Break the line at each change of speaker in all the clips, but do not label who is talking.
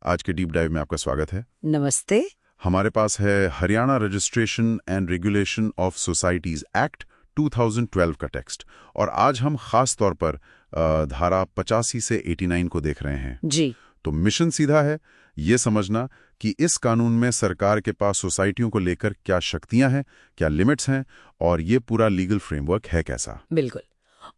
आज के deep dive में आपका स्वागत है।
नमस्ते।
हमारे पास है Haryana registration and regulation of societies act 2012 का टेक्स्ट, और आज हम खास तौर पर धारा 85 से 89 को देख रहे हैं।
जी।
तो मिशन सीधा है ये समझना कि इस कानून में सरकार के पास सोसाइटियों को लेकर क्या शक्तियां हैं, क्या लिमिट्स हैं, और ये पूरा लीगल फ्रेमवर्क है कैसा।
बिल्कुल।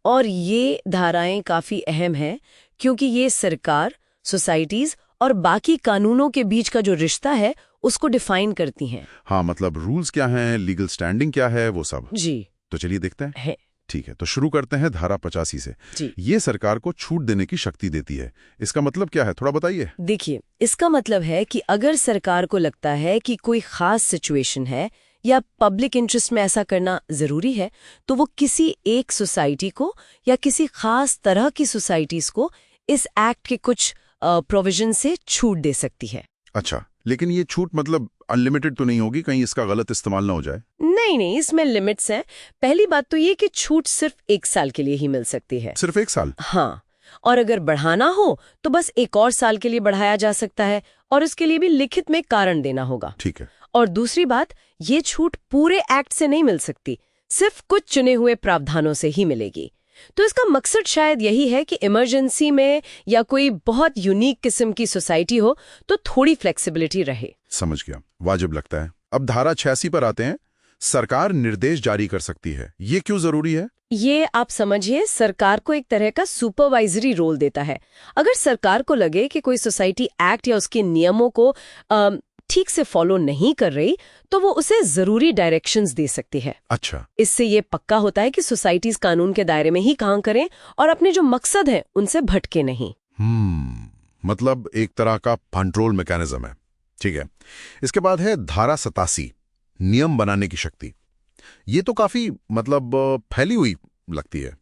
और ये धाराएं काफी अहम हैं क्योंकि ये सरकार, सोसाइटीज और बाकी कानूनों के बीच का जो रिश्ता है उसको डिफाइन करती हैं।
हाँ, मतलब रूल्स क्या हैं, लीगल स्टैंडिंग क्या है, वो सब।
जी।
तो चलिए देखते हैं।
है।
ठीक है, तो शुरू करते हैं धारा 85 से।
जी।
ये सरकार को छूट देने की शक्ति देती है। इसका मतलब क्या है, थोड़ा बताइए।
देखिए, इसका मतलब है कि अगर सरकार को लगता है कि कोई खास सिचुएशन है या पब्लिक इंटरेस्ट में ऐसा करना जरूरी है, तो वो किसी एक सोसाइटी को या किसी खास तरह की सोसाइटीज को इस एक्ट के कुछ प्रोविजन से छूट दे सकती है।
अच्छा, लेकिन ये छूट मतलब अनलिमिटेड तो नहीं होगी, कहीं इसका गलत इस्तेमाल ना हो जाए।
नहीं, इसमें लिमिट्स हैं। पहली बात तो ये कि छूट सिर्फ 1 साल के लिए ही मिल सकती है।
सिर्फ 1 साल?
हाँ, और अगर बढ़ाना हो तो बस 1 और साल के लिए बढ़ाया जा सकता है, और इसके लिए भी लिखित में कारण देना होगा।
ठीक है।
और दूसरी बात, ये छूट पूरे एक्ट से नहीं मिल सकती, सिर्फ कुछ चुने हुए प्रावधानों से ही मिलेगी। तो इसका मकसद शायद यही है कि इमरजेंसी में या कोई बहुत यूनिक किस्म की सोसाइटी हो तो थोड़ी फ्लेक्सिबिलिटी रहे।
समझ गया, वाजिब लगता है। अब धारा 86 पर आते हैं। सरकार निर्देश जारी कर सकती है, ये क्यों जरूरी है?
ये आप समझिए, सरकार को एक तरह का सुपरवाइजरी रोल देता है। अगर सरकार को लगे कि कोई सोसाइटी एक्ट या उसके नियमों को ठीक से फॉलो नहीं कर रही, तो वो उसे जरूरी डायरेक्शंस दे सकती है।
अच्छा।
इससे ये पक्का होता है कि सोसाइटीज कानून के दायरे में ही काम करें और अपने जो मकसद हैं उनसे भटके नहीं।
मतलब एक तरह का कंट्रोल मैकेनिज्म है। ठीक है। इसके बाद है धारा 87, नियम बनाने की शक्ति। ये तो काफी फैली हुई लगती है।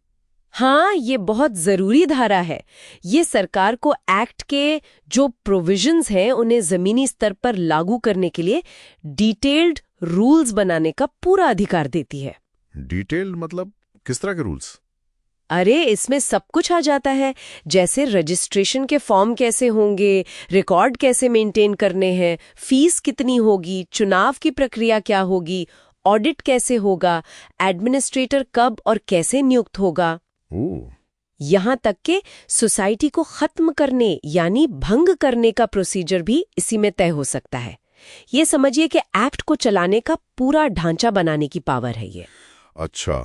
हाँ, ये बहुत जरूरी धारा है। ये सरकार को एक्ट के जो प्रोविजंस हैं उन्हें जमीनी स्तर पर लागू करने के लिए डिटेल्ड रूल्स बनाने का पूरा अधिकार देती है।
डिटेल्ड मतलब किस तरह के रूल्स?
अरे, इसमें सब कुछ आ जाता है, जैसे रजिस्ट्रेशन के फॉर्म कैसे होंगे, रिकॉर्ड कैसे मेंटेन करने हैं, फीस कितनी होगी, चुनाव की प्रक्रिया क्या होगी, ऑडिट कैसे होगा, एडमिनिस्ट्रेटर कब और कैसे नियुक्त होगा। यहाँ तक कि सोसाइटी को खत्म करने यानी भंग करने का प्रोसीजर भी इसी में तय हो सकता है। ये समझिए कि एक्ट को चलाने का पूरा ढांचा बनाने की पावर है ये।
अच्छा,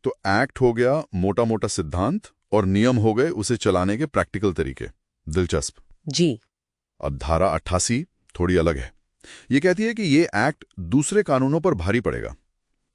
तो एक्ट हो गया मोटा मोटा सिद्धांत और नियम हो गए उसे चलाने के प्रैक्टिकल तरीके। दिलचस्प।
जी।
अब धारा 88 थोड़ी अलग है। ये कहती है कि ये एक्ट दूसरे कानूनों पर भारी पड़ेगा।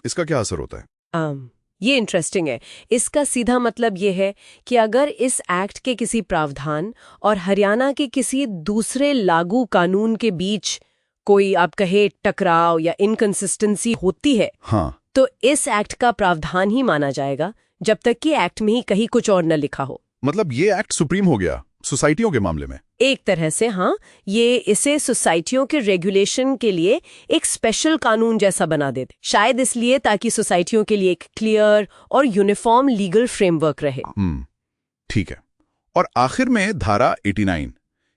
इसका क्या असर होता है?
ये इंटरेस्टिंग है। इसका सीधा मतलब ये है कि अगर इस एक्ट के किसी प्रावधान और हरियाणा के किसी दूसरे लागू कानून के बीच कोई आप कहे टकराव या इनकंसिस्टेंसी होती है,
हाँ,
तो इस एक्ट का प्रावधान ही माना जाएगा जब तक कि एक्ट में ही कहीं कुछ और न लिखा हो।
मतलब ये एक्ट सुप्रीम हो गया सोसाइटियों के मामले में।
एक तरह से हाँ, ये इसे सोसाइटियों के रेगुलेशन के लिए एक स्पेशल कानून जैसा बना देते, शायद इसलिए ताकि सोसाइटियों के लिए एक क्लियर और यूनिफॉर्म लीगल फ्रेमवर्क रहे।
ठीक है। और आखिर में धारा 89,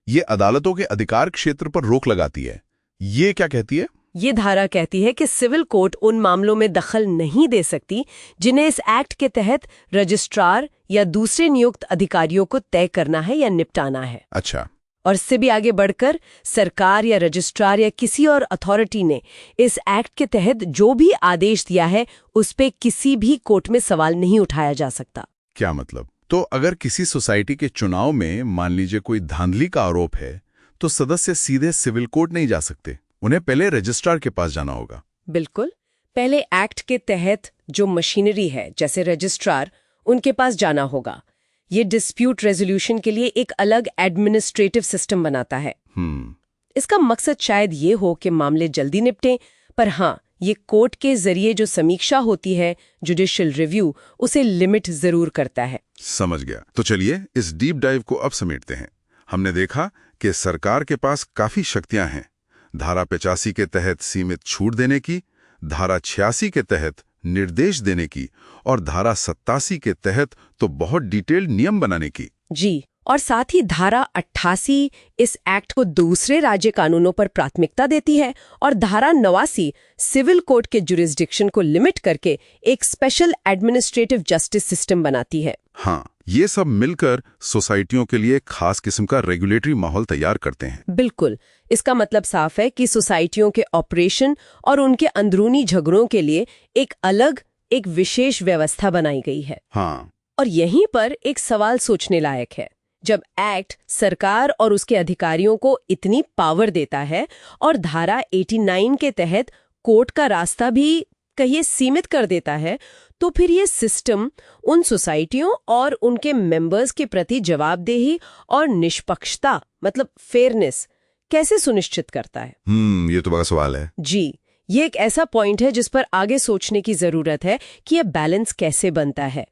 ये अदालतों के अधिकार क्षेत्र पर रोक लगाती है। ये क्या कहती है?
ये धारा कहती है कि सिविल कोर्ट उन मामलों में दखल नहीं दे सकती जिन्हें इस एक्ट के तहत रजिस्ट्रार या दूसरे नियुक्त अधिकारियों को तय करना है या निपटाना है।
अच्छा।
और इससे भी आगे बढ़कर सरकार या रजिस्ट्रार या किसी और अथॉरिटी ने इस एक्ट के तहत जो भी आदेश दिया है उस पे किसी भी कोर्ट में सवाल नहीं उठाया जा सकता।
क्या मतलब? तो अगर किसी सोसाइटी के चुनाव में मान लीजिए कोई धांधली का आरोप है, तो सदस्य सीधे सिविल कोर्ट नहीं जा सकते, उन्हें पहले रजिस्ट्रार के पास जाना होगा।
बिल्कुल, पहले एक्ट के तहत जो मशीनरी है जैसे रजिस्ट्रार, उनके पास जाना होगा। ये डिस्प्यूट रेजोल्यूशन के लिए एक अलग एडमिनिस्ट्रेटिव सिस्टम बनाता है। इसका मकसद शायद ये हो कि मामले जल्दी निपटें, पर हाँ, ये कोर्ट के जरिए जो समीक्षा होती है, जुडिशियल रिव्यू, उसे लिमिट जरूर करता है।
समझ गया। तो चलिए इस डीप डाइव को अब समेटते हैं। हमने देखा कि सरकार के पास काफी शक्तियां हैं। धारा 85 के तहत सीमित छूट देने की, धारा 86 के तहत निर्देश देने की, और धारा 87 के तहत तो बहुत डिटेल्ड नियम बनाने की।
जी, और साथ ही धारा 88 इस एक्ट को दूसरे राज्य कानूनों पर प्राथमिकता देती है और धारा 89 सिविल कोर्ट के जुरिस्डिक्शन को लिमिट करके एक स्पेशल एडमिनिस्ट्रेटिव जस्टिस सिस्टम बनाती है।
हाँ, ये सब मिलकर सोसाइटियों के लिए खास किस्म का रेगुलेटरी माहौल तैयार करते हैं।
बिल्कुल, इसका मतलब साफ है कि सोसाइटियों के ऑपरेशन और उनके अंदरूनी झगड़ों के लिए एक विशेष व्यवस्था बनाई गई है।
हाँ,
और यहीं पर एक सवाल सोचने लायक है। जब एक्ट सरकार और उसके अधिकारियों को इतनी पावर देता है और धारा 89 के तहत कोर्ट का रास्ता भी कहिए सीमित कर देता है, तो फिर ये सिस्टम उन सोसाइटियों और उनके मेंबर्स के प्रति जवाबदेही और निष्पक्षता मतलब फेयरनेस कैसे सुनिश्चित करता है?
ये तो बड़ा सवाल है।
जी, ये एक ऐसा पॉइंट है जिस पर आगे सोचने की जरूरत है कि यह बैलेंस कैसे बनता है।